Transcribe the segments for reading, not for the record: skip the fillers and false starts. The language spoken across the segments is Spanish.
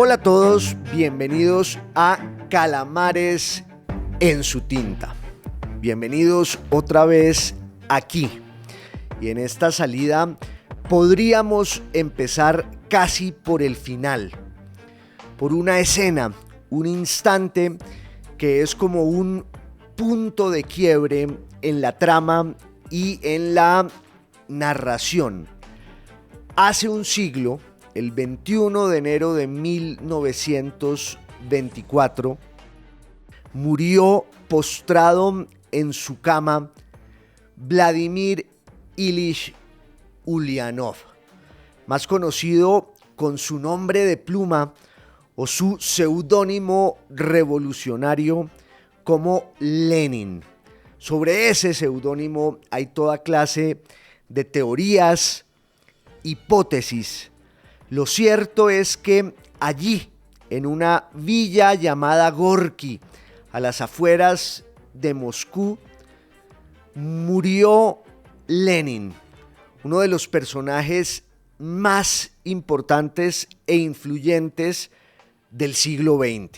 Hola a todos, bienvenidos a Calamares en su tinta. Bienvenidos otra vez aquí. Y en esta salida podríamos empezar casi por el final, por una escena, un instante que es como un punto de quiebre en la trama y en la narración. Hace un siglo, el 21 de enero de 1924, murió postrado en su cama Vladimir Ilich Ulyanov, más conocido con su nombre de pluma o su seudónimo revolucionario como Lenin. Sobre ese seudónimo hay toda clase de teorías, hipótesis. Lo cierto es que allí, en una villa llamada Gorki, a las afueras de Moscú, murió Lenin, uno de los personajes más importantes e influyentes del siglo XX.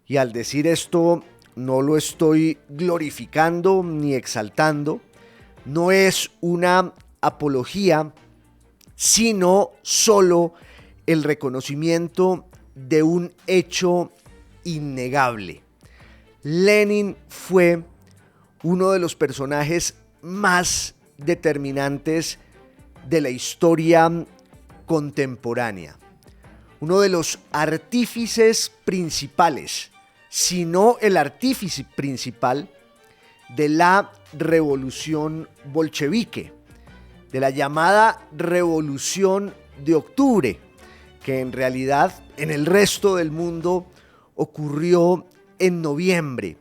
Y al decir esto, no lo estoy glorificando ni exaltando, no es una apología, sino solo el reconocimiento de un hecho innegable. Lenin fue uno de los personajes más determinantes de la historia contemporánea, uno de los artífices principales, si no el artífice principal, de la revolución bolchevique, de la llamada Revolución de Octubre, que en realidad en el resto del mundo ocurrió en noviembre,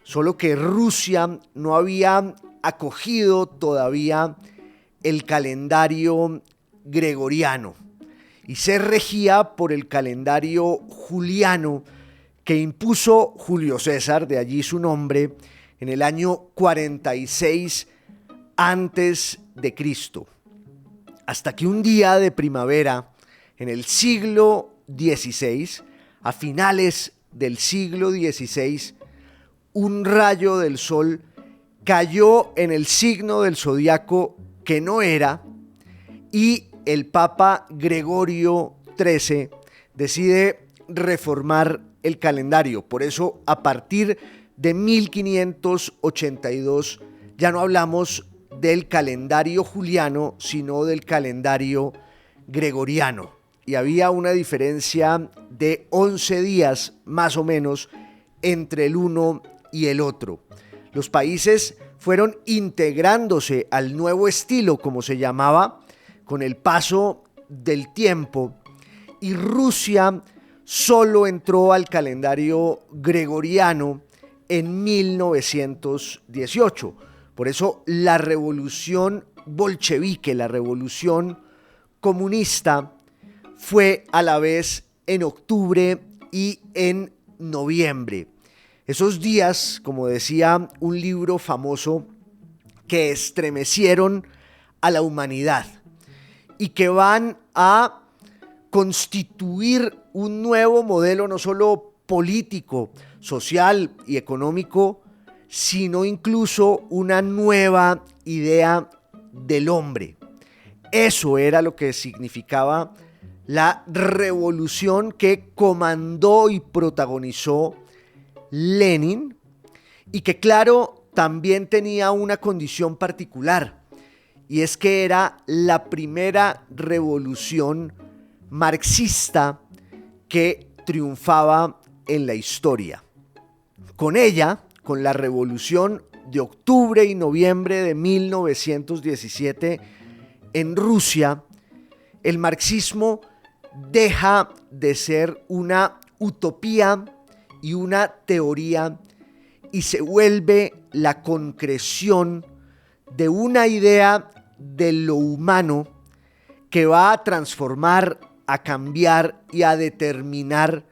solo que Rusia no había acogido todavía el calendario gregoriano y se regía por el calendario juliano que impuso Julio César, de allí su nombre, en el año 46 antes de Cristo. Hasta que un día de primavera, en el siglo XVI, a finales del siglo XVI, un rayo del sol cayó en el signo del zodiaco que no era, y el Papa Gregorio XIII decide reformar el calendario. Por eso, a partir de 1582 ya no hablamos del calendario juliano, sino del calendario gregoriano. Y había una diferencia de 11 días más o menos entre el uno y el otro. Los países fueron integrándose al nuevo estilo, como se llamaba, con el paso del tiempo, y Rusia solo entró al calendario gregoriano en 1918. Por eso la revolución bolchevique, la revolución comunista, fue a la vez en octubre y en noviembre. Esos días, como decía un libro famoso, que estremecieron a la humanidad y que van a constituir un nuevo modelo no solo político, social y económico, sino incluso una nueva idea del hombre. Eso era lo que significaba la revolución que comandó y protagonizó Lenin, y que, claro, también tenía una condición particular, y es que era la primera revolución marxista que triunfaba en la historia. Con ella, con la revolución de octubre y noviembre de 1917 en Rusia, el marxismo deja de ser una utopía y una teoría y se vuelve la concreción de una idea de lo humano que va a transformar, a cambiar y a determinar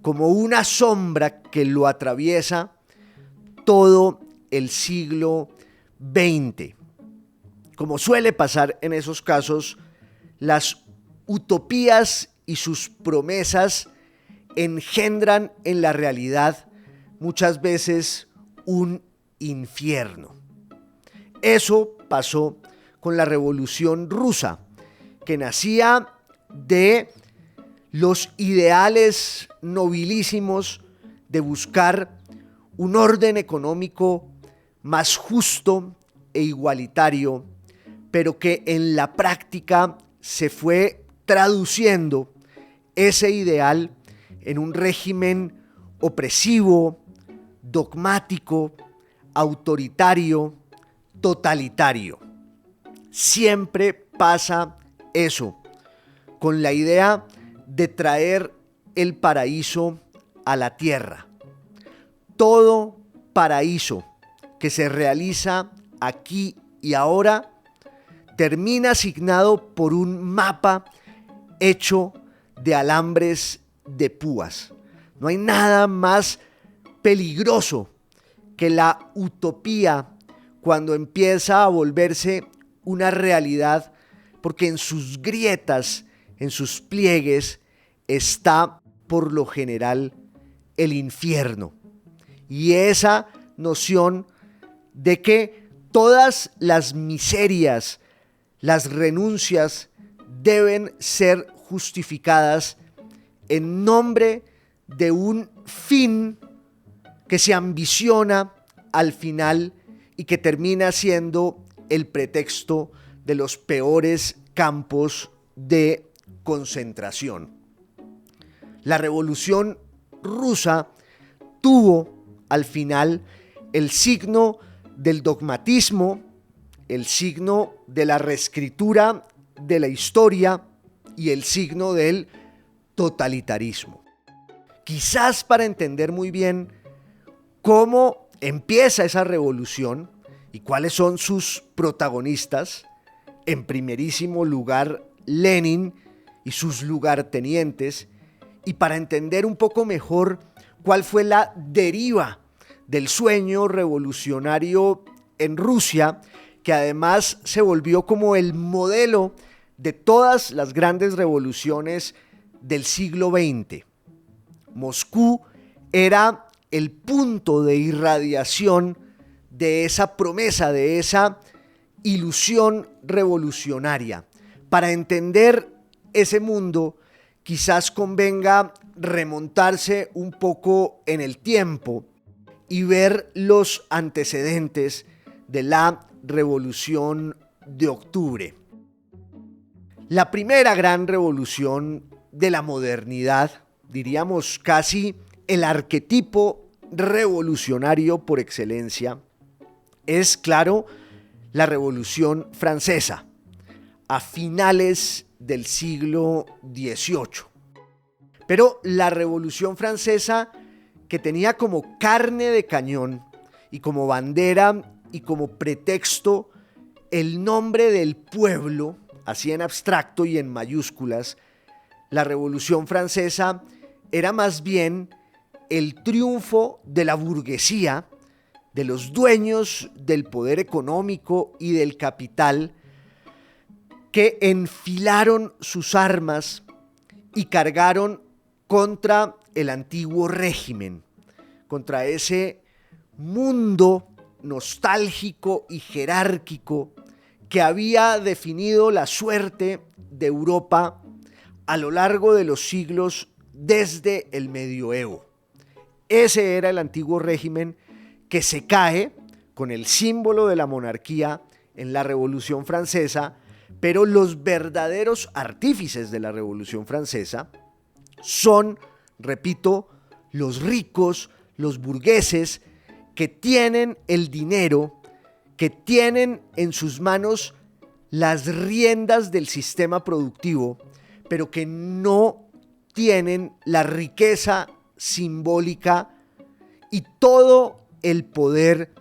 como una sombra que lo atraviesa todo el siglo XX. Como suele pasar en esos casos, las utopías y sus promesas engendran en la realidad muchas veces un infierno. Eso pasó con la Revolución Rusa, que nacía de los ideales nobilísimos de buscar un orden económico más justo e igualitario, pero que en la práctica se fue traduciendo ese ideal en un régimen opresivo, dogmático, autoritario, totalitario. Siempre pasa eso, con la idea de traer el paraíso a la tierra. Todo paraíso que se realiza aquí y ahora termina asignado por un mapa hecho de alambres de púas. No hay nada más peligroso que la utopía cuando empieza a volverse una realidad, porque en sus grietas, en sus pliegues, está por lo general el infierno. Y esa noción de que todas las miserias, las renuncias deben ser justificadas en nombre de un fin que se ambiciona al final y que termina siendo el pretexto de los peores campos de concentración. La Revolución Rusa tuvo al final el signo del dogmatismo, el signo de la reescritura de la historia y el signo del totalitarismo. Quizás para entender muy bien cómo empieza esa revolución y cuáles son sus protagonistas, en primerísimo lugar Lenin y sus lugartenientes, y para entender un poco mejor cuál fue la deriva del sueño revolucionario en Rusia, que además se volvió como el modelo de todas las grandes revoluciones del siglo XX. Moscú era el punto de irradiación de esa promesa, de esa ilusión revolucionaria. Para entender ese mundo, quizás convenga remontarse un poco en el tiempo y ver los antecedentes de la Revolución de Octubre. La primera gran revolución de la modernidad, diríamos casi el arquetipo revolucionario por excelencia, es, claro, la Revolución Francesa, a finales del siglo XVIII. Pero la Revolución Francesa, que tenía como carne de cañón y como bandera y como pretexto el nombre del pueblo, así en abstracto y en mayúsculas, la Revolución Francesa era más bien el triunfo de la burguesía, de los dueños del poder económico y del capital, que enfilaron sus armas y cargaron contra el antiguo régimen, contra ese mundo nostálgico y jerárquico que había definido la suerte de Europa a lo largo de los siglos desde el medioevo. Ese era el antiguo régimen que se cae con el símbolo de la monarquía en la Revolución Francesa, pero los verdaderos artífices de la Revolución Francesa son, repito, los ricos, los burgueses, que tienen el dinero, que tienen en sus manos las riendas del sistema productivo, pero que no tienen la riqueza simbólica y todo el poder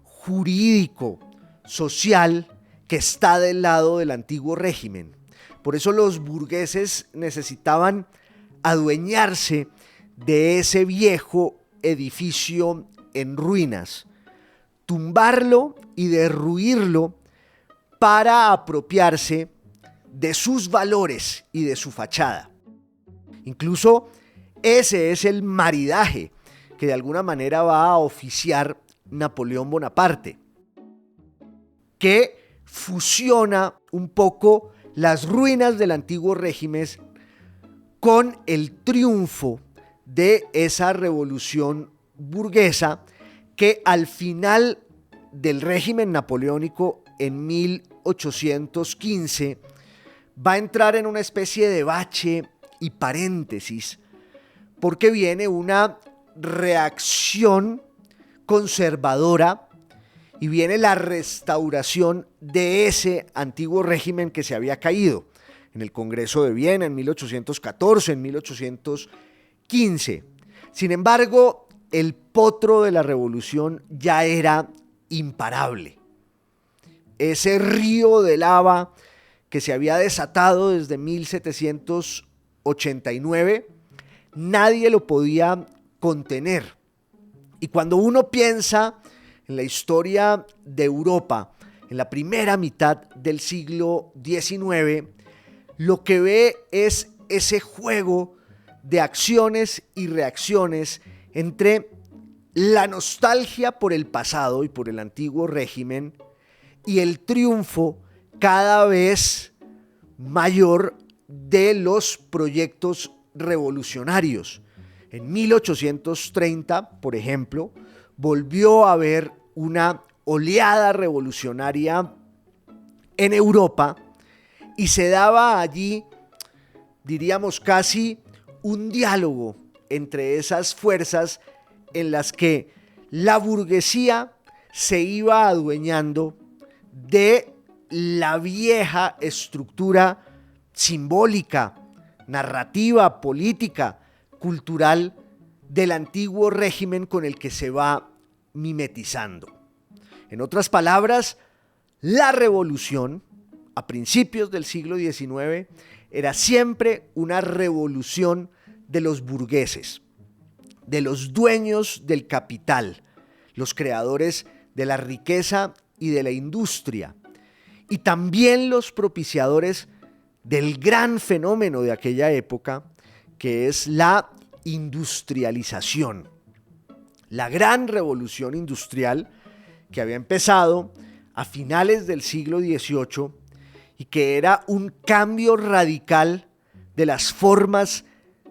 jurídico, social, que está del lado del antiguo régimen. Por eso los burgueses necesitaban adueñarse de ese viejo edificio en ruinas, tumbarlo y derruirlo para apropiarse de sus valores y de su fachada. Incluso ese es el maridaje que de alguna manera va a oficiar Napoleón Bonaparte, que fusiona un poco las ruinas del antiguo régimen con el triunfo de esa revolución burguesa que al final del régimen napoleónico en 1815 va a entrar en una especie de bache y paréntesis, porque viene una reacción conservadora y viene la restauración de ese antiguo régimen que se había caído en el Congreso de Viena en 1814, en 1815. Sin embargo, el potro de la revolución ya era imparable. Ese río de lava que se había desatado desde 1789, nadie lo podía contener. Y cuando uno piensa en la historia de Europa, en la primera mitad del siglo XIX, lo que ve es ese juego de acciones y reacciones entre la nostalgia por el pasado y por el antiguo régimen y el triunfo cada vez mayor de los proyectos revolucionarios. En 1830, por ejemplo, volvió a haber una oleada revolucionaria en Europa y se daba allí, diríamos casi, un diálogo entre esas fuerzas en las que la burguesía se iba adueñando de la vieja estructura simbólica, narrativa, política, cultural del antiguo régimen con el que se va mimetizando. En otras palabras, la revolución a principios del siglo XIX era siempre una revolución de los burgueses, de los dueños del capital, los creadores de la riqueza y de la industria, y también los propiciadores del gran fenómeno de aquella época, que es la industrialización. La gran revolución industrial que había empezado a finales del siglo XVIII y que era un cambio radical de las formas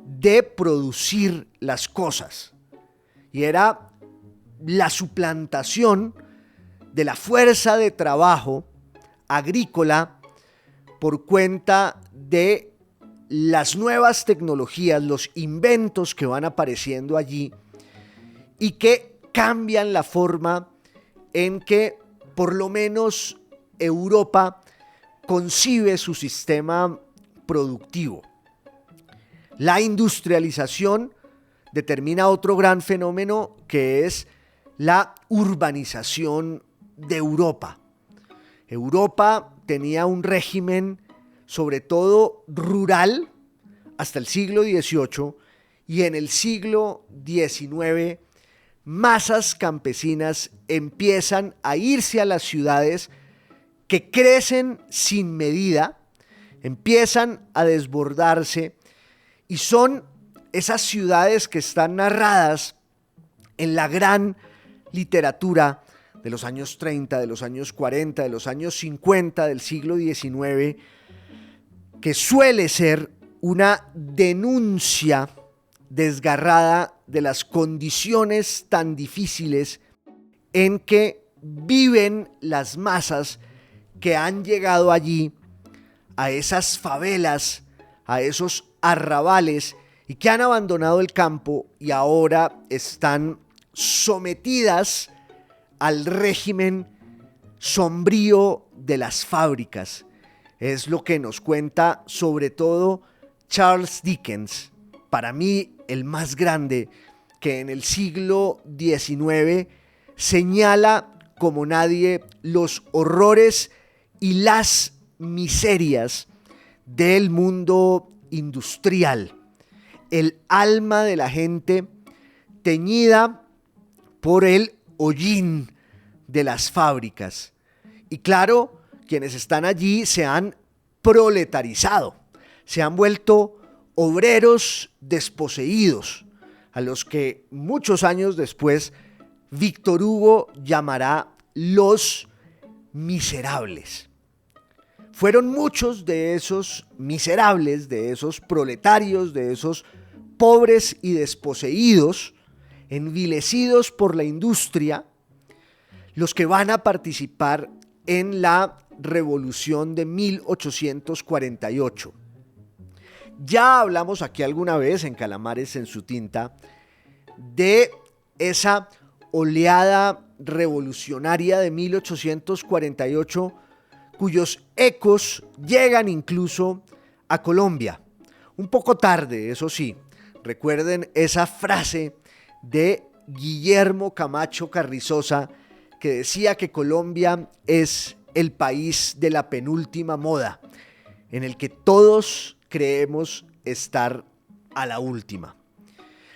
de producir las cosas. Y era la suplantación de la fuerza de trabajo agrícola por cuenta de las nuevas tecnologías, los inventos que van apareciendo allí y que cambian la forma en que por lo menos Europa concibe su sistema productivo. La industrialización determina otro gran fenómeno que es la urbanización de Europa. Europa tenía un régimen sobre todo rural hasta el siglo XVIII y en el siglo XIX masas campesinas empiezan a irse a las ciudades que crecen sin medida, empiezan a desbordarse y son esas ciudades que están narradas en la gran literatura de los años 30, de los años 40, de los años 50 del siglo XIX, que suele ser una denuncia desgarrada de las condiciones tan difíciles en que viven las masas que han llegado allí, a esas favelas, a esos arrabales y que han abandonado el campo y ahora están sometidas al régimen sombrío de las fábricas. Es lo que nos cuenta sobre todo Charles Dickens, para mí el más grande, que en el siglo XIX señala como nadie los horrores y las miserias del mundo industrial, el alma de la gente teñida por el hollín de las fábricas. Y claro, quienes están allí se han proletarizado, se han vuelto obreros desposeídos, a los que muchos años después Víctor Hugo llamará los miserables. Fueron muchos de esos miserables, de esos proletarios, de esos pobres y desposeídos, envilecidos por la industria, los que van a participar en la Revolución de 1848. Ya hablamos aquí alguna vez en Calamares en su tinta de esa oleada revolucionaria de 1848 cuyos ecos llegan incluso a Colombia. Un poco tarde, eso sí. Recuerden esa frase de Guillermo Camacho Carrizosa que decía que Colombia es el país de la penúltima moda, en el que todos creemos estar a la última.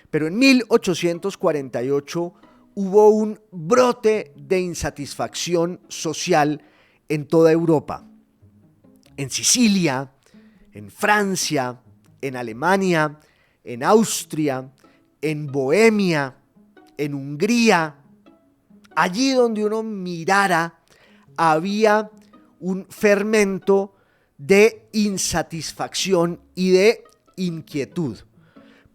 Pero en 1848 hubo un brote de insatisfacción social en toda Europa. En Sicilia, en Francia, en Alemania, en Austria, en Bohemia, en Hungría. Allí donde uno mirara había un fermento de insatisfacción y de inquietud,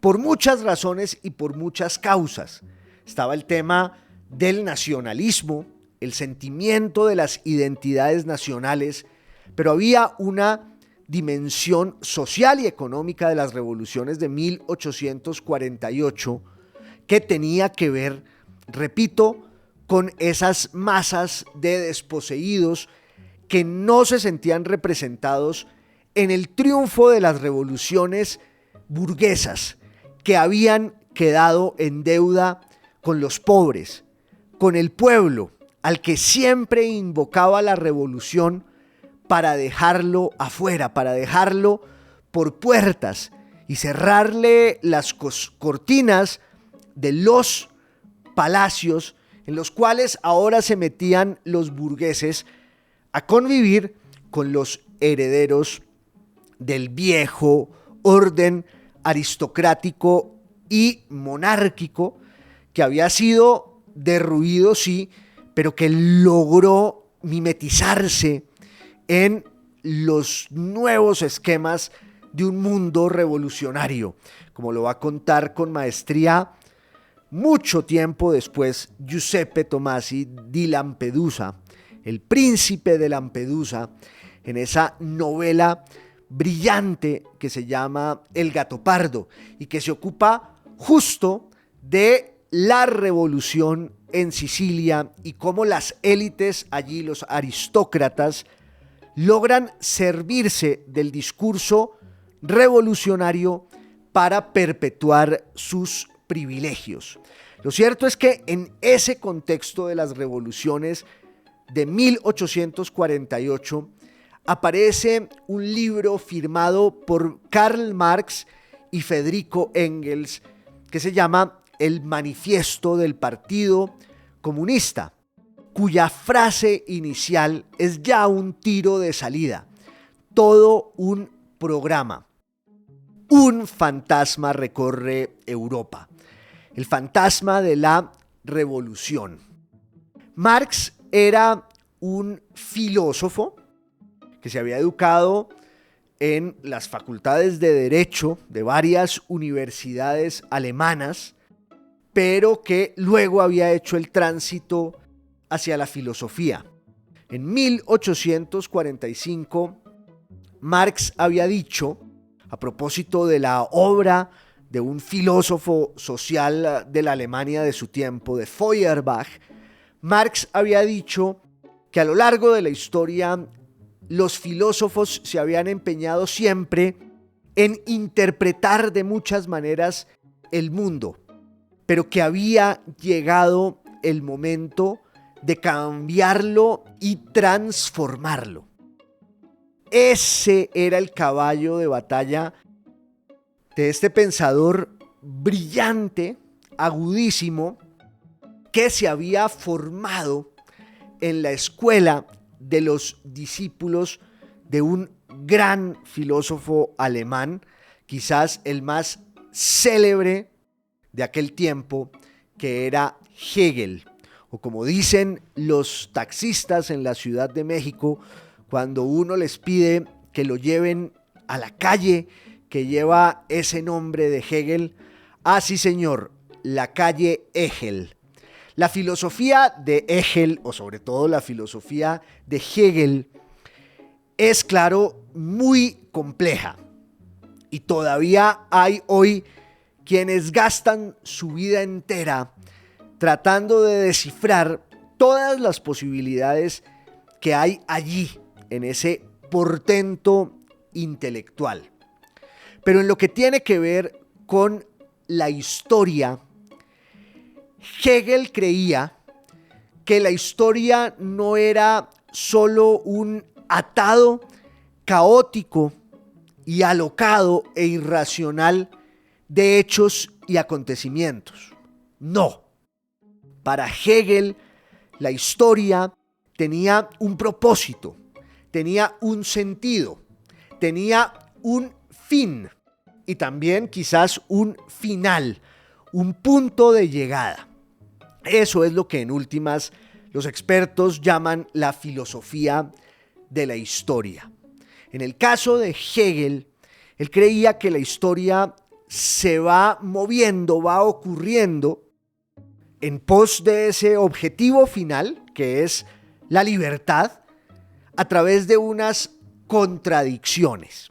por muchas razones y por muchas causas. Estaba el tema del nacionalismo, el sentimiento de las identidades nacionales, pero había una dimensión social y económica de las revoluciones de 1848 que tenía que ver, repito, con esas masas de desposeídos que no se sentían representados en el triunfo de las revoluciones burguesas, que habían quedado en deuda con los pobres, con el pueblo, al que siempre invocaba la revolución para dejarlo afuera, para dejarlo por puertas y cerrarle las cortinas de los palacios en los cuales ahora se metían los burgueses a convivir con los herederos del viejo orden aristocrático y monárquico que había sido derruido, sí, pero que logró mimetizarse en los nuevos esquemas de un mundo revolucionario, como lo va a contar con maestría mucho tiempo después Giuseppe Tomasi di Lampedusa, el príncipe de Lampedusa, en esa novela brillante que se llama El gato pardo y que se ocupa justo de la revolución en Sicilia y cómo las élites allí, los aristócratas, logran servirse del discurso revolucionario para perpetuar sus privilegios. Lo cierto es que en ese contexto de las revoluciones de 1848 aparece un libro firmado por Karl Marx y Federico Engels que se llama El Manifiesto del Partido Comunista, cuya frase inicial es ya un tiro de salida, todo un programa. Un fantasma recorre Europa, el fantasma de la revolución. Marx era un filósofo que se había educado en las facultades de Derecho de varias universidades alemanas, pero que luego había hecho el tránsito hacia la filosofía. En 1845, Marx había dicho, a propósito de la obra de un filósofo social de la Alemania de su tiempo, de Feuerbach, Marx había dicho que a lo largo de la historia los filósofos se habían empeñado siempre en interpretar de muchas maneras el mundo, pero que había llegado el momento de cambiarlo y transformarlo. Ese era el caballo de batalla de este pensador brillante, agudísimo, que se había formado en la escuela de los discípulos de un gran filósofo alemán quizás el más célebre de aquel tiempo, que era Hegel, o como dicen los taxistas en la Ciudad de México, cuando uno les pide que lo lleven a la calle que lleva ese nombre de Hegel. Ah, sí señor, la calle Hegel. La filosofía de Hegel, o sobre todo la filosofía de Hegel, es claro, muy compleja. Y todavía hay hoy quienes gastan su vida entera tratando de descifrar todas las posibilidades que hay allí, en ese portento intelectual. Pero en lo que tiene que ver con la historia, Hegel creía que la historia no era solo un atado caótico y alocado e irracional de hechos y acontecimientos. No. Para Hegel, la historia tenía un propósito, tenía un sentido, tenía un fin y también quizás un final, un punto de llegada. Eso es lo que en últimas los expertos llaman la filosofía de la historia. En el caso de Hegel, él creía que la historia se va moviendo, va ocurriendo en pos de ese objetivo final, que es la libertad, a través de unas contradicciones,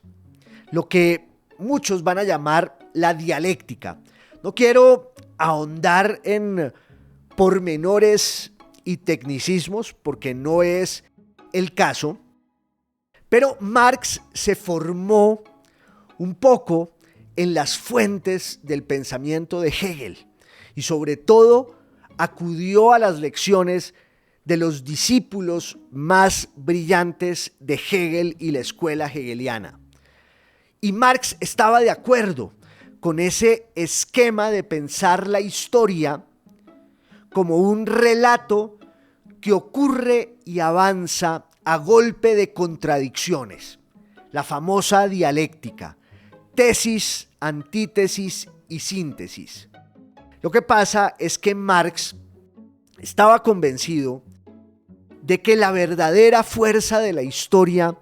lo que muchos van a llamar la dialéctica. No quiero ahondar en pormenores y tecnicismos porque no es el caso, pero Marx se formó un poco en las fuentes del pensamiento de Hegel y sobre todo acudió a las lecciones de los discípulos más brillantes de Hegel y la escuela hegeliana. Y Marx estaba de acuerdo con ese esquema de pensar la historia como un relato que ocurre y avanza a golpe de contradicciones, la famosa dialéctica, tesis, antítesis y síntesis. Lo que pasa es que Marx estaba convencido de que la verdadera fuerza de la historia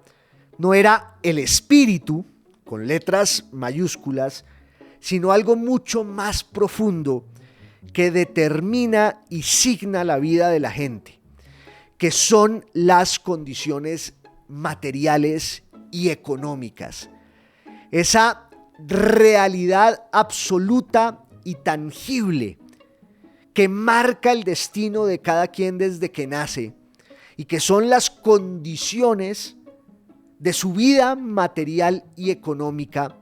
no era el espíritu, con letras mayúsculas, sino algo mucho más profundo que determina y signa la vida de la gente, que son las condiciones materiales y económicas. Esa realidad absoluta y tangible que marca el destino de cada quien desde que nace y que son las condiciones de su vida material y económica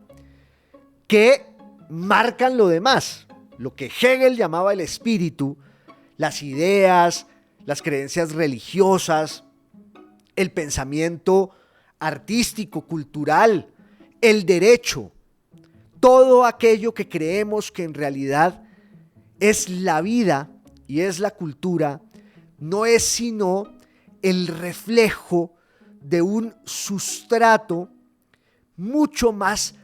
que marcan lo demás, lo que Hegel llamaba el espíritu, las ideas, las creencias religiosas, el pensamiento artístico, cultural, el derecho, todo aquello que creemos que en realidad es la vida y es la cultura, no es sino el reflejo de un sustrato mucho más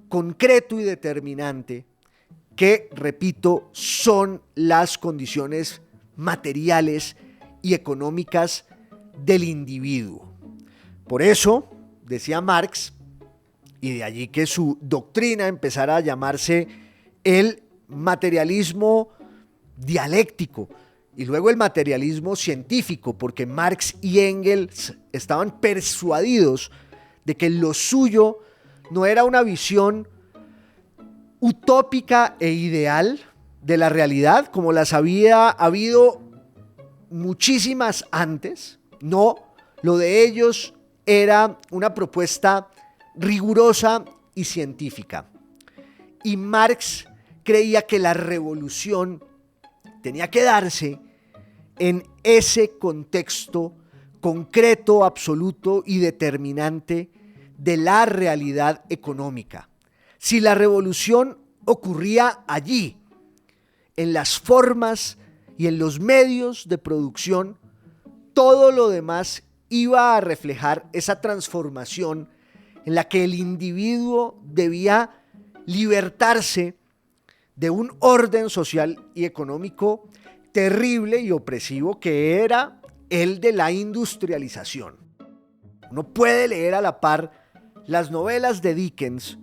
concreto y determinante que, repito, son las condiciones materiales y económicas del individuo. Por eso, decía Marx, y de allí que su doctrina empezara a llamarse el materialismo dialéctico y luego el materialismo científico, porque Marx y Engels estaban persuadidos de que lo suyo no era una visión utópica e ideal de la realidad como las había habido muchísimas antes. No, lo de ellos era una propuesta rigurosa y científica. Y Marx creía que la revolución tenía que darse en ese contexto concreto, absoluto y determinante de la realidad económica. Si la revolución ocurría allí, en las formas y en los medios de producción, todo lo demás iba a reflejar esa transformación en la que el individuo debía libertarse de un orden social y económico terrible y opresivo que era el de la industrialización. Uno puede leer a la par las novelas de Dickens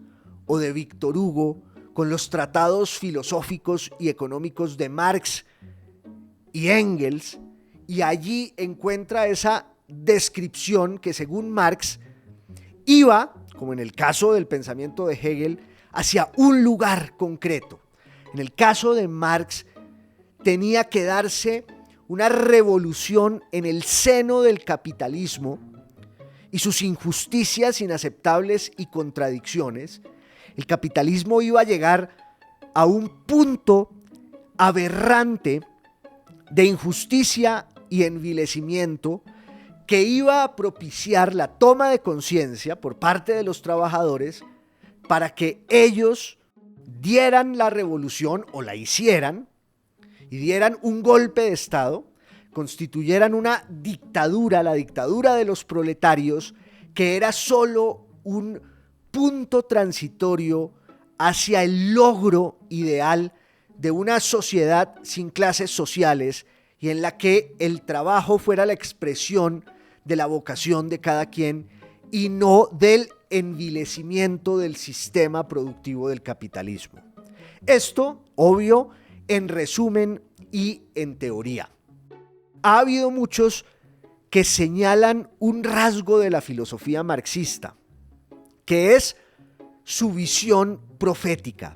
o de Víctor Hugo con los tratados filosóficos y económicos de Marx y Engels, y allí encuentra esa descripción que, según Marx, iba, como en el caso del pensamiento de Hegel, hacia un lugar concreto. En el caso de Marx, tenía que darse una revolución en el seno del capitalismo y sus injusticias inaceptables y contradicciones. El capitalismo iba a llegar a un punto aberrante de injusticia y envilecimiento que iba a propiciar la toma de conciencia por parte de los trabajadores para que ellos dieran la revolución o la hicieran y dieran un golpe de Estado, constituyeran una dictadura, la dictadura de los proletarios, que era solo un punto transitorio hacia el logro ideal de una sociedad sin clases sociales y en la que el trabajo fuera la expresión de la vocación de cada quien y no del envilecimiento del sistema productivo del capitalismo. Esto, obvio, en resumen y en teoría. Ha habido muchos que señalan un rasgo de la filosofía marxista, que es su visión profética,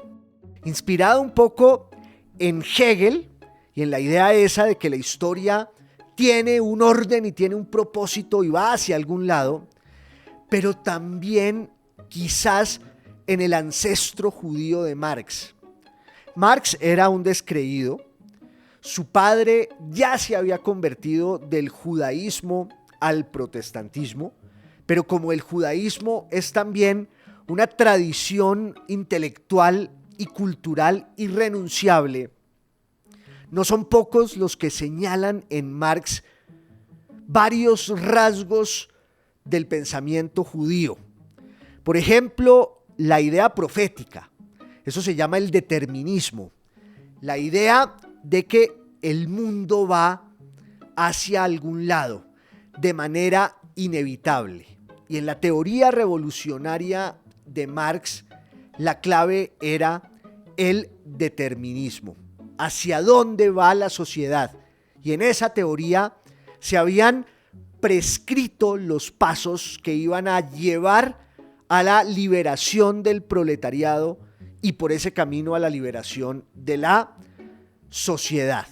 inspirada un poco en Hegel y en la idea esa de que la historia tiene un orden y tiene un propósito y va hacia algún lado, pero también quizás en el ancestro judío de Marx. Marx era un descreído. Su padre ya se había convertido del judaísmo al protestantismo, pero como el judaísmo es también una tradición intelectual y cultural irrenunciable, no son pocos los que señalan en Marx varios rasgos del pensamiento judío. Por ejemplo, la idea profética. Eso se llama el determinismo. La idea de que el mundo va hacia algún lado de manera inevitable. Y en la teoría revolucionaria de Marx, la clave era el determinismo. ¿Hacia dónde va la sociedad? Y en esa teoría se habían prescrito los pasos que iban a llevar a la liberación del proletariado y por ese camino a la liberación de la sociedad.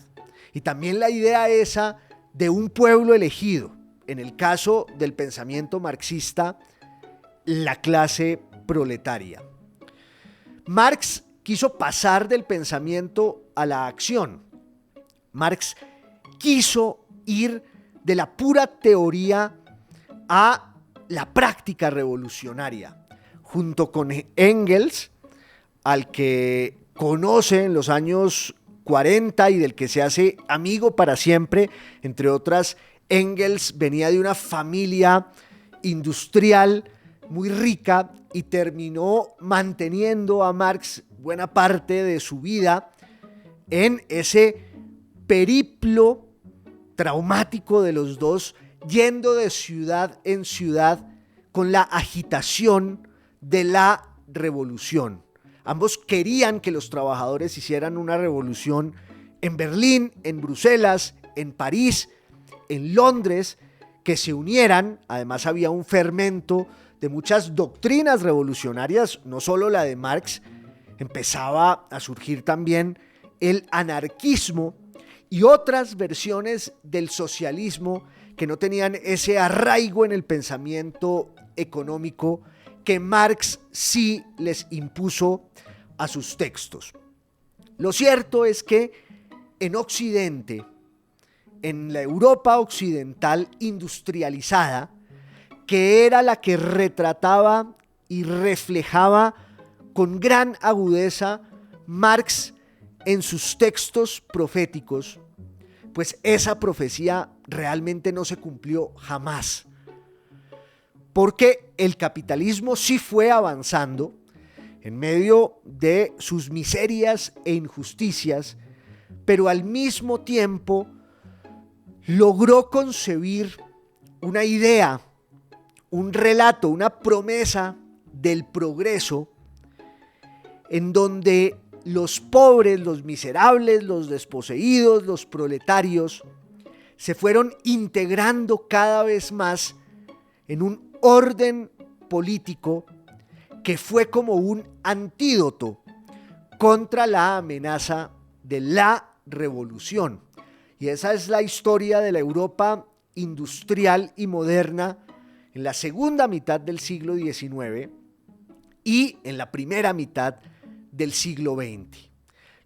Y también la idea esa de un pueblo elegido. En el caso del pensamiento marxista, la clase proletaria. Marx quiso pasar del pensamiento a la acción. Marx quiso ir de la pura teoría a la práctica revolucionaria. Junto con Engels, al que conoce en los años 40 y del que se hace amigo para siempre, entre otras, Engels venía de una familia industrial muy rica y terminó manteniendo a Marx buena parte de su vida en ese periplo traumático de los dos, yendo de ciudad en ciudad con la agitación de la revolución. Ambos querían que los trabajadores hicieran una revolución en Berlín, en Bruselas, en París, en Londres, que se unieran. Además había un fermento de muchas doctrinas revolucionarias, no solo la de Marx. Empezaba a surgir también el anarquismo y otras versiones del socialismo que no tenían ese arraigo en el pensamiento económico que Marx sí les impuso a sus textos. Lo cierto es que en Occidente, en la Europa occidental industrializada, que era la que retrataba y reflejaba con gran agudeza Marx en sus textos proféticos, pues esa profecía realmente no se cumplió jamás. Porque el capitalismo sí fue avanzando, en medio de sus miserias e injusticias, pero al mismo tiempo logró concebir una idea, un relato, una promesa del progreso en donde los pobres, los miserables, los desposeídos, los proletarios se fueron integrando cada vez más en un orden político que fue como un antídoto contra la amenaza de la revolución. Y esa es la historia de la Europa industrial y moderna en la segunda mitad del siglo XIX y en la primera mitad del siglo XX.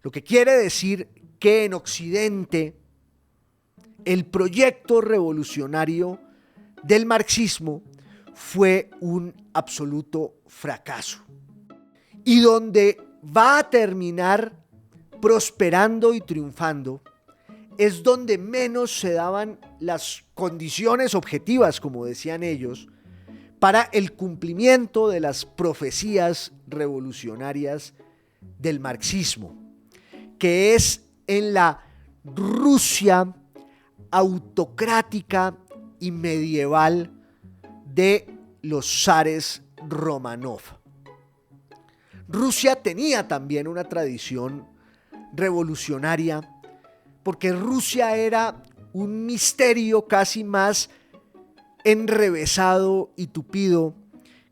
Lo que quiere decir que en Occidente el proyecto revolucionario del marxismo fue un absoluto fracaso. Y donde va a terminar prosperando y triunfando es donde menos se daban las condiciones objetivas, como decían ellos, para el cumplimiento de las profecías revolucionarias del marxismo, que es en la Rusia autocrática y medieval de los zares Romanov. Rusia tenía también una tradición revolucionaria, porque Rusia era un misterio casi más enrevesado y tupido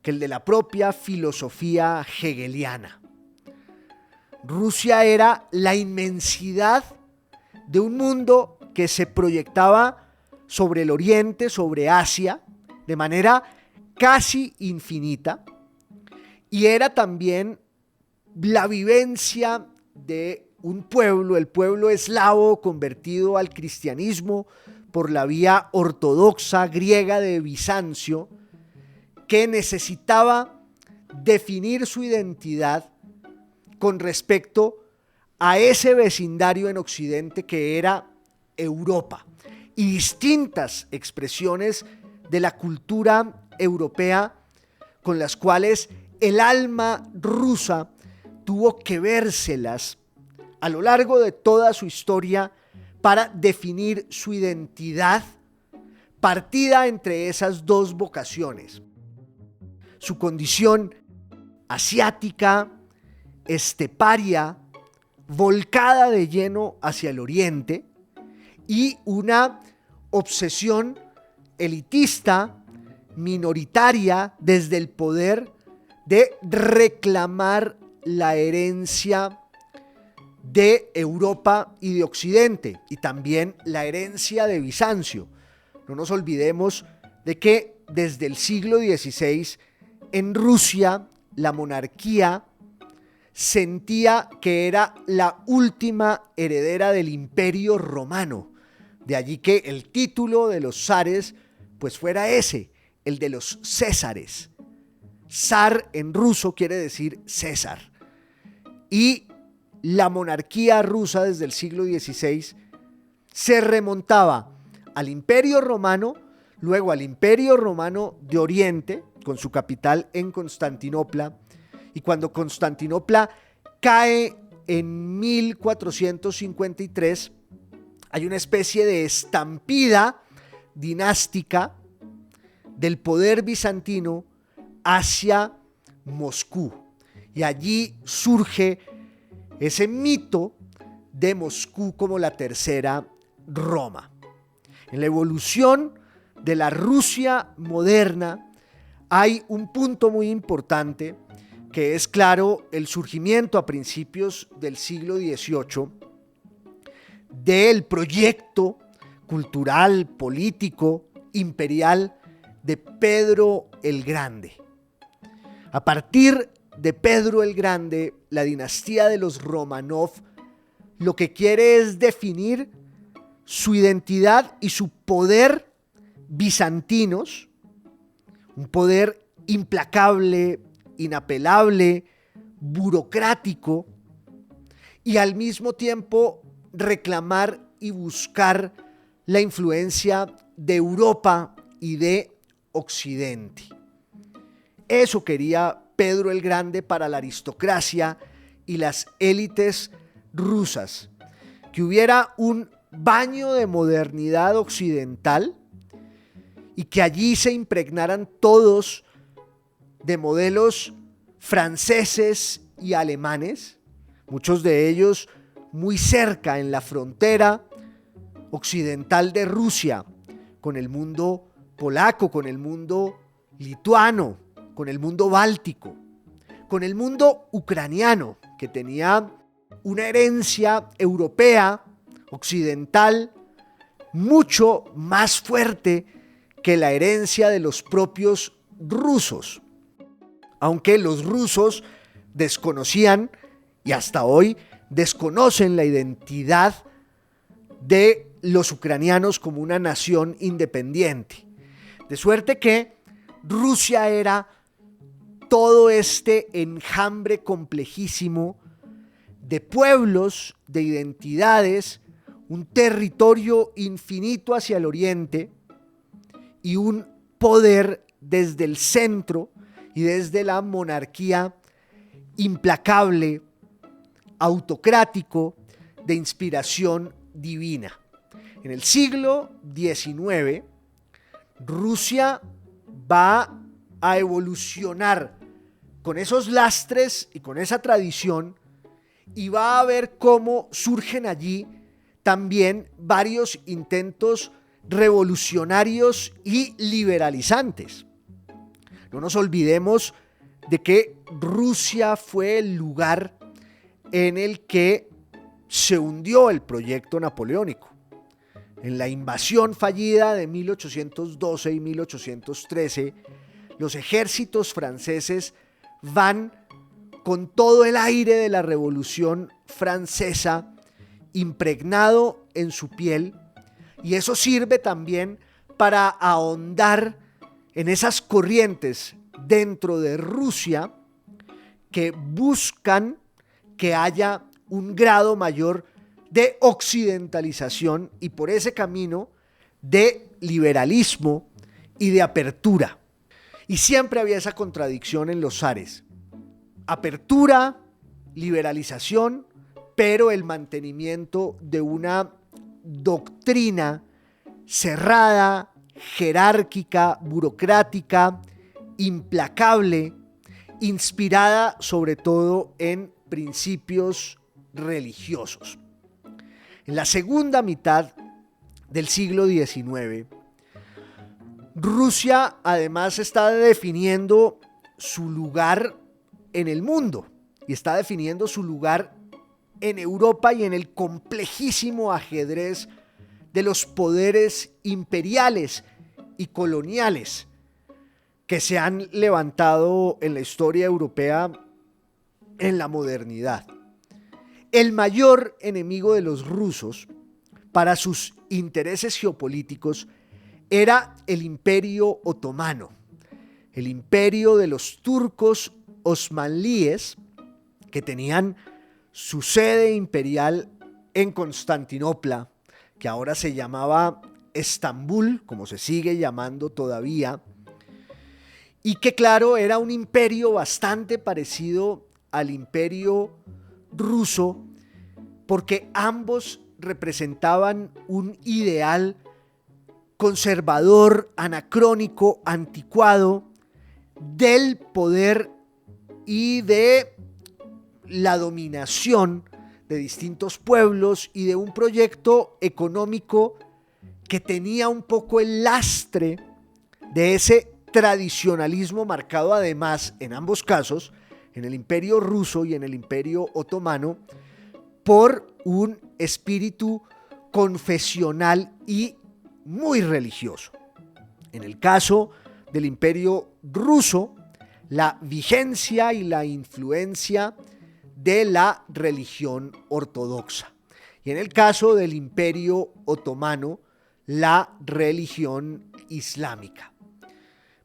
que el de la propia filosofía hegeliana. Rusia era la inmensidad de un mundo que se proyectaba sobre el Oriente, sobre Asia, de manera casi infinita, y era también la vivencia de un pueblo, el pueblo eslavo convertido al cristianismo por la vía ortodoxa griega de Bizancio, que necesitaba definir su identidad con respecto a ese vecindario en Occidente que era Europa, y distintas expresiones de la cultura europea con las cuales el alma rusa tuvo que vérselas a lo largo de toda su historia para definir su identidad, partida entre esas dos vocaciones: su condición asiática, esteparia, volcada de lleno hacia el oriente, y una obsesión elitista, minoritaria, desde el poder, de reclamar la herencia de Europa y de Occidente, y también la herencia de Bizancio. No nos olvidemos de que desde el siglo XVI en Rusia la monarquía sentía que era la última heredera del Imperio Romano. De allí que el título de los zares pues fuera ese, el de los Césares. Zar en ruso quiere decir César. Y la monarquía rusa desde el siglo XVI se remontaba al Imperio Romano, luego al Imperio Romano de Oriente, con su capital en Constantinopla, y cuando Constantinopla cae en 1453, hay una especie de estampida dinástica del poder bizantino hacia Moscú. Y allí surge ese mito de Moscú como la tercera Roma. En la evolución de la Rusia moderna hay un punto muy importante, que es, claro, el surgimiento a principios del siglo XVIII del proyecto cultural, político, imperial de Pedro el Grande. A partir de Pedro el Grande, la dinastía de los Romanov lo que quiere es definir su identidad y su poder bizantinos, un poder implacable, inapelable, burocrático, y al mismo tiempo reclamar y buscar la influencia de Europa y de Occidente. Eso quería Pedro el Grande para la aristocracia y las élites rusas. Que hubiera un baño de modernidad occidental y que allí se impregnaran todos de modelos franceses y alemanes, muchos de ellos muy cerca en la frontera occidental de Rusia, con el mundo polaco, con el mundo lituano, con el mundo báltico, con el mundo ucraniano, que tenía una herencia europea, occidental, mucho más fuerte que la herencia de los propios rusos. Aunque los rusos desconocían y hasta hoy desconocen la identidad de los ucranianos como una nación independiente. De suerte que Rusia era todo este enjambre complejísimo de pueblos, de identidades, un territorio infinito hacia el oriente y un poder desde el centro y desde la monarquía implacable, autocrático, de inspiración divina. En el siglo XIX, Rusia va a evolucionar con esos lastres y con esa tradición, y va a ver cómo surgen allí también varios intentos revolucionarios y liberalizantes. No nos olvidemos de que Rusia fue el lugar en el que se hundió el proyecto napoleónico. En la invasión fallida de 1812 y 1813, los ejércitos franceses van con todo el aire de la Revolución Francesa impregnado en su piel, y eso sirve también para ahondar en esas corrientes dentro de Rusia que buscan que haya un grado mayor de occidentalización y por ese camino de liberalismo y de apertura. Y siempre había esa contradicción en los zares. Apertura, liberalización, pero el mantenimiento de una doctrina cerrada, jerárquica, burocrática, implacable, inspirada sobre todo en principios religiosos. En la segunda mitad del siglo XIX, Rusia además está definiendo su lugar en el mundo y está definiendo su lugar en Europa y en el complejísimo ajedrez de los poderes imperiales y coloniales que se han levantado en la historia europea en la modernidad. El mayor enemigo de los rusos para sus intereses geopolíticos era el Imperio Otomano, el imperio de los turcos osmanlíes, que tenían su sede imperial en Constantinopla, que ahora se llamaba Estambul, como se sigue llamando todavía, y que claro, era un imperio bastante parecido al imperio ruso, porque ambos representaban un ideal conservador, anacrónico, anticuado del poder y de la dominación de distintos pueblos y de un proyecto económico que tenía un poco el lastre de ese tradicionalismo marcado además en ambos casos, en el imperio ruso y en el imperio otomano, por un espíritu confesional y muy religioso. En el caso del imperio ruso, la vigencia y la influencia de la religión ortodoxa. Y en el caso del imperio otomano, la religión islámica.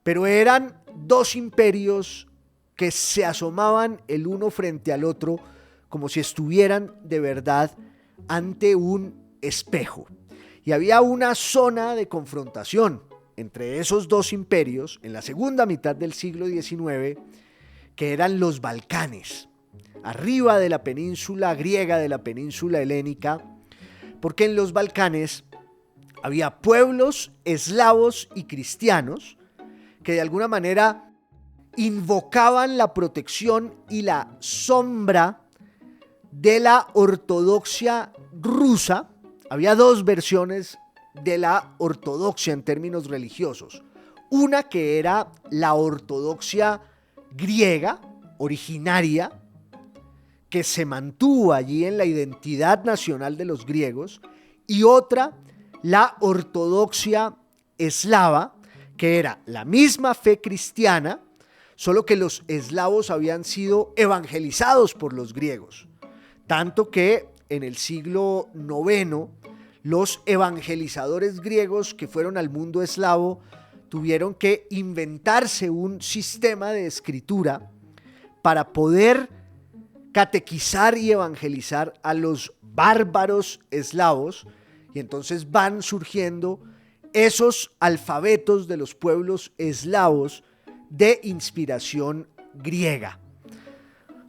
Pero eran dos imperios que se asomaban el uno frente al otro como si estuvieran de verdad ante un espejo. Y había una zona de confrontación entre esos dos imperios en la segunda mitad del siglo XIX que eran los Balcanes, arriba de la península griega, de la península helénica, porque en los Balcanes había pueblos eslavos y cristianos que de alguna manera invocaban la protección y la sombra de la ortodoxia rusa. Había dos versiones de la ortodoxia en términos religiosos. Una que era la ortodoxia griega, originaria, que se mantuvo allí en la identidad nacional de los griegos, y otra, la ortodoxia eslava, que era la misma fe cristiana, solo que los eslavos habían sido evangelizados por los griegos. Tanto que en el siglo IX, los evangelizadores griegos que fueron al mundo eslavo tuvieron que inventarse un sistema de escritura para poder catequizar y evangelizar a los bárbaros eslavos, y entonces van surgiendo esos alfabetos de los pueblos eslavos de inspiración griega.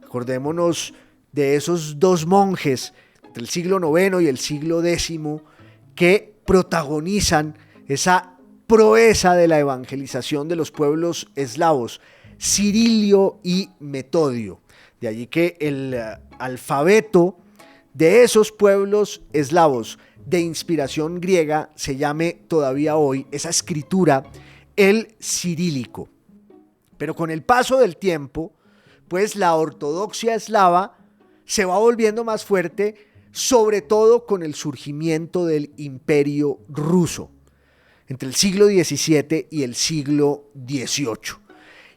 Acordémonos de esos dos monjes del siglo IX y el siglo X que protagonizan esa proeza de la evangelización de los pueblos eslavos, Cirilio y Metodio. De allí que el alfabeto de esos pueblos eslavos de inspiración griega se llame todavía hoy, esa escritura, el cirílico. Pero con el paso del tiempo, pues la ortodoxia eslava se va volviendo más fuerte, sobre todo con el surgimiento del Imperio ruso, entre el siglo XVII y el siglo XVIII.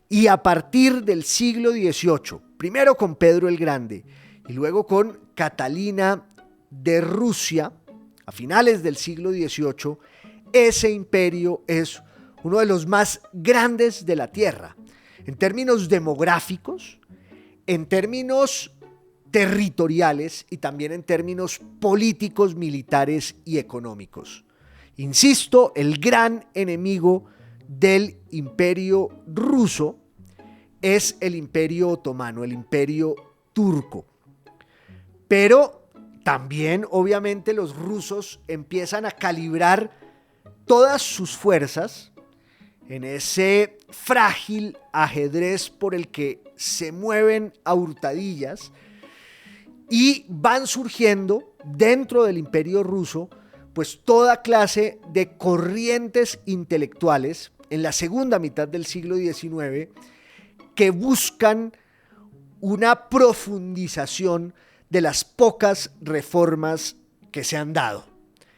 Y a partir del siglo XVIII, primero con Pedro el Grande y luego con Catalina de Rusia, a finales del siglo XVIII, ese imperio es uno de los más grandes de la tierra, en términos demográficos, en términos territoriales y también en términos políticos, militares y económicos. Insisto, el gran enemigo del imperio ruso es el imperio otomano, el imperio turco. Pero también, obviamente, los rusos empiezan a calibrar todas sus fuerzas en ese frágil ajedrez por el que se mueven a hurtadillas, y van surgiendo dentro del imperio ruso pues toda clase de corrientes intelectuales en la segunda mitad del siglo XIX que buscan una profundización de las pocas reformas que se han dado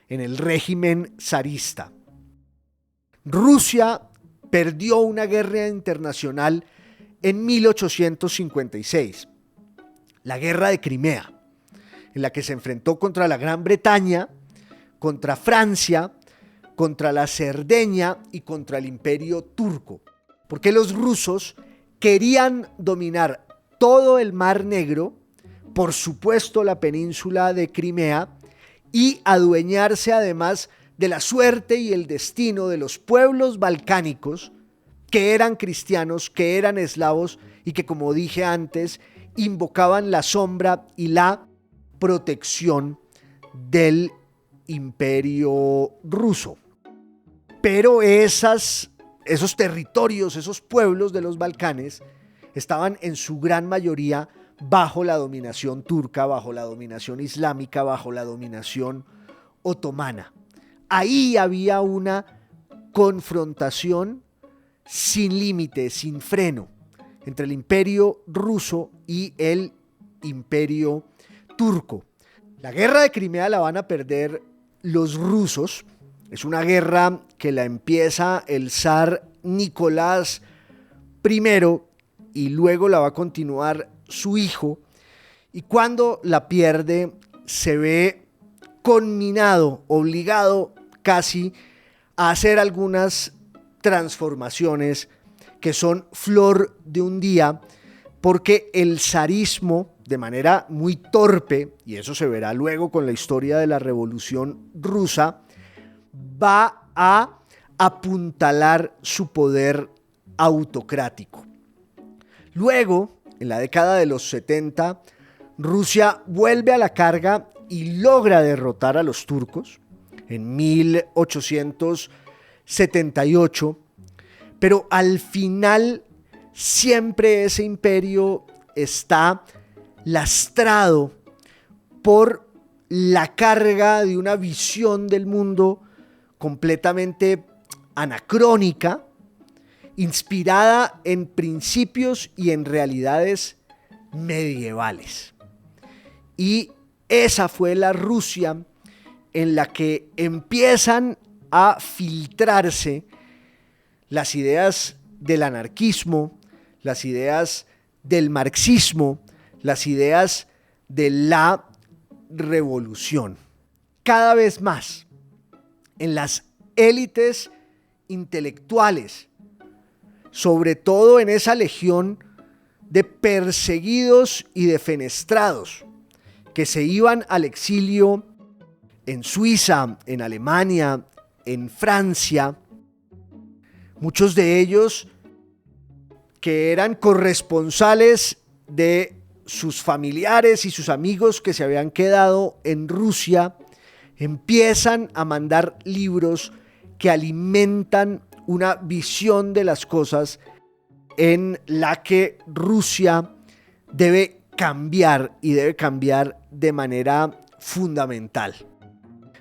en el régimen zarista. Rusia perdió una guerra internacional en 1856, la Guerra de Crimea, en la que se enfrentó contra la Gran Bretaña, contra Francia, contra la Cerdeña y contra el Imperio Turco, porque los rusos querían dominar todo el Mar Negro, por supuesto la península de Crimea, y adueñarse además de la suerte y el destino de los pueblos balcánicos que eran cristianos, que eran eslavos y que, como dije antes, invocaban la sombra y la protección del imperio ruso. Pero esos territorios, esos pueblos de los Balcanes estaban en su gran mayoría bajo la dominación turca, bajo la dominación islámica, bajo la dominación otomana. Ahí había una confrontación sin límite, sin freno, entre el imperio ruso y el imperio turco. La guerra de Crimea la van a perder los rusos. Es una guerra que la empieza el zar Nicolás I y luego la va a continuar su hijo. Y cuando la pierde, se ve conminado, obligado casi a hacer algunas transformaciones que son flor de un día, porque el zarismo, de manera muy torpe, y eso se verá luego con la historia de la Revolución Rusa, va a apuntalar su poder autocrático. Luego, en la década de los 70, Rusia vuelve a la carga y logra derrotar a los turcos en 1878, pero al final siempre ese imperio está lastrado por la carga de una visión del mundo completamente anacrónica, inspirada en principios y en realidades medievales. Y esa fue la Rusia en la que empiezan a filtrarse las ideas del anarquismo, las ideas del marxismo, las ideas de la revolución. Cada vez más en las élites intelectuales, sobre todo en esa legión de perseguidos y defenestrados que se iban al exilio en Suiza, en Alemania, en Francia, muchos de ellos que eran corresponsales de sus familiares y sus amigos que se habían quedado en Rusia, empiezan a mandar libros que alimentan una visión de las cosas en la que Rusia debe cambiar y debe cambiar de manera fundamental.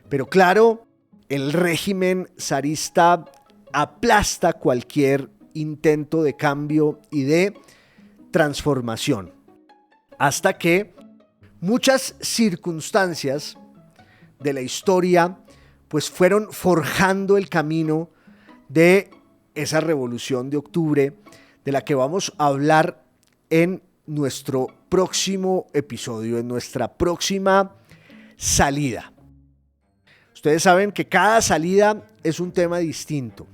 Pero claro, el régimen zarista aplasta cualquier intento de cambio y de transformación, hasta que muchas circunstancias de la historia pues fueron forjando el camino de esa revolución de octubre, de la que vamos a hablar en nuestro próximo episodio, en nuestra próxima salida. Ustedes saben que cada salida es un tema distinto,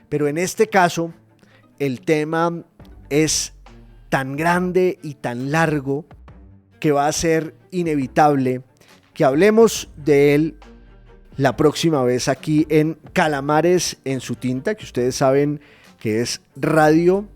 pero en este caso el tema es tan grande y tan largo que va a ser inevitable que hablemos de él la próxima vez aquí en Calamares en su tinta, que ustedes saben que es radio,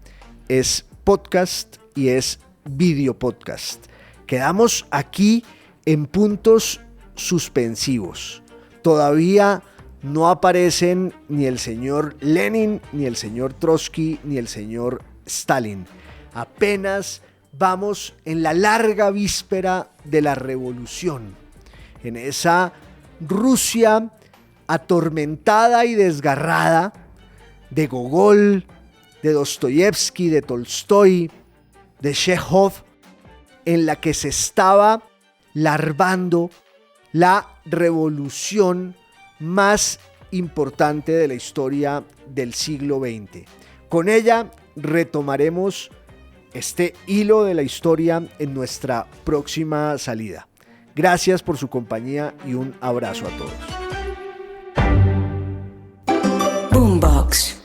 es podcast y es video podcast. Quedamos aquí en puntos suspensivos. Todavía no aparecen ni el señor Lenin, ni el señor Trotsky, ni el señor Stalin. Apenas vamos en la larga víspera de la revolución, en esa Rusia atormentada y desgarrada de Gogol, de Dostoyevsky, de Tolstoy, de Chekhov, en la que se estaba larvando la revolución más importante de la historia del siglo XX. Con ella retomaremos este hilo de la historia en nuestra próxima salida. Gracias por su compañía y un abrazo a todos. Boombox.